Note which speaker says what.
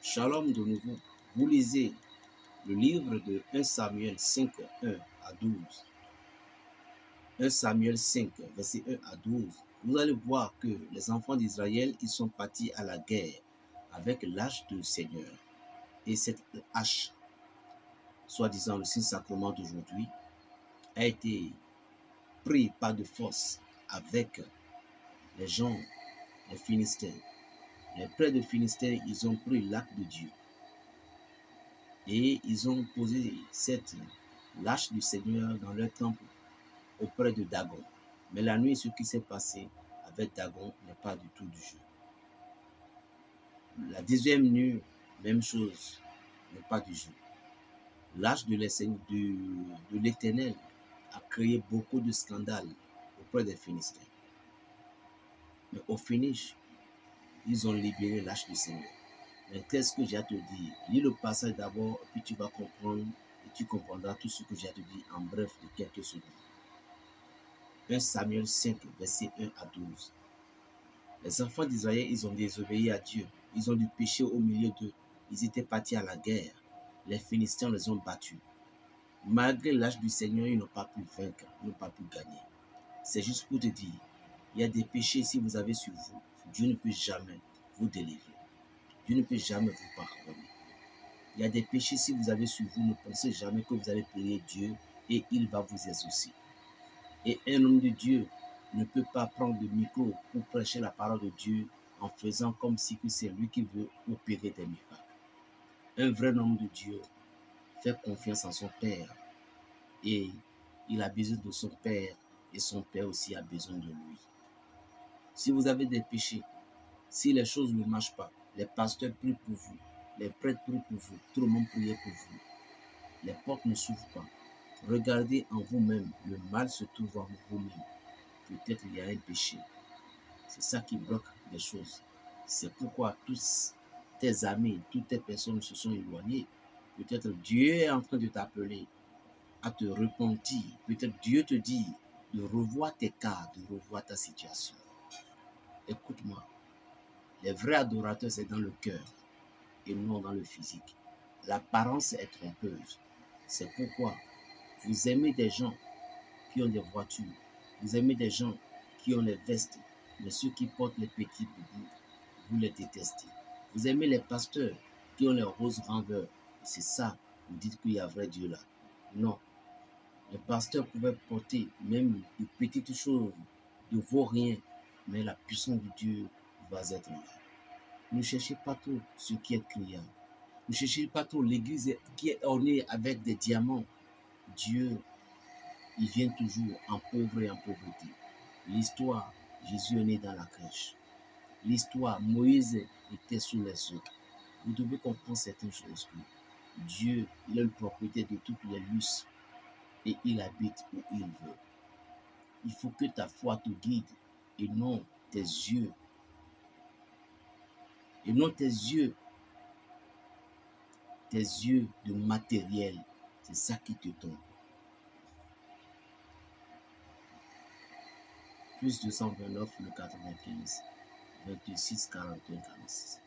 Speaker 1: Shalom de nouveau. Vous lisez le livre de 1 Samuel 5, 1 à 12. 1 Samuel 5, verset 1 à 12. Vous allez voir que les enfants d'Israël, ils sont partis à la guerre avec l'âge du Seigneur. Et cette hache, soi-disant le Saint-Sacrement d'aujourd'hui, a été pris par de force avec les gens, les Philistins. Les prêtres de Philistins, ils ont pris l'arc de Dieu. Et ils ont posé cette lâche du Seigneur dans leur temple auprès de Dagon. Mais la nuit, ce qui s'est passé avec Dagon n'est pas du tout du jeu. La deuxième nuit, même chose, n'est pas du jeu. L'âge de l'Éternel a créé beaucoup de scandales auprès des Philistins. Mais au finish, ils ont libéré l'âge du Seigneur. Mais qu'est-ce que j'ai à te dire? Lis le passage d'abord, et puis tu vas comprendre, et tu comprendras tout ce que j'ai à te dire en bref de quelques secondes. 1 Samuel 5, verset 1 à 12. Les enfants d'Israël, ils ont désobéi à Dieu. Ils ont du péché au milieu d'eux. Ils étaient partis à la guerre. Les Philistins les ont battus. Malgré l'âge du Seigneur, ils n'ont pas pu vaincre, ils n'ont pas pu gagner. C'est juste pour te dire, il y a des péchés si vous avez sur vous. Dieu ne peut jamais vous délivrer. Dieu ne peut jamais vous pardonner. Il y a des péchés si vous avez sur vous, ne pensez jamais que vous allez prier Dieu et il va vous exaucer. Et un homme de Dieu ne peut pas prendre le micro pour prêcher la parole de Dieu en faisant comme si c'est lui qui veut opérer des miracles. Un vrai homme de Dieu fait confiance en son Père et il a besoin de son Père et son Père aussi a besoin de lui. Si vous avez des péchés, si les choses ne marchent pas, les pasteurs prient pour vous, les prêtres prient pour vous, tout le monde prie pour vous. Les portes ne s'ouvrent pas. Regardez en vous-même, le mal se trouve en vous-même. Peut-être il y a un péché. C'est ça qui bloque les choses. C'est pourquoi tous tes amis, toutes tes personnes se sont éloignées. Peut-être Dieu est en train de t'appeler à te repentir. Peut-être Dieu te dit de revoir tes cas, de revoir ta situation. Écoute-moi. Les vrais adorateurs, c'est dans le cœur et non dans le physique. L'apparence est trompeuse. C'est pourquoi vous aimez des gens qui ont des voitures. Vous aimez des gens qui ont les vestes. Mais ceux qui portent les petits boubous, vous les détestez. Vous aimez les pasteurs qui ont les roses renveurs. C'est ça, vous dites qu'il y a vrai Dieu là. Non. Les pasteurs pouvaient porter même de petites choses, de vaut-rien. Mais la puissance de Dieu va être là. Ne cherchez pas trop ce qui est criant. Ne cherchez pas trop l'église qui est ornée avec des diamants. Dieu, il vient toujours en pauvre et en pauvreté. L'histoire, Jésus est né dans la crèche. L'histoire, Moïse était sous les eaux. Vous devez comprendre certaines choses. Dieu, il a une propriété de toutes les luces et il habite où il veut. Il faut que ta foi te guide et non tes yeux. Et non tes yeux de matériel. C'est ça qui te tombe. Plus 229, le 95, 26, 41, 46.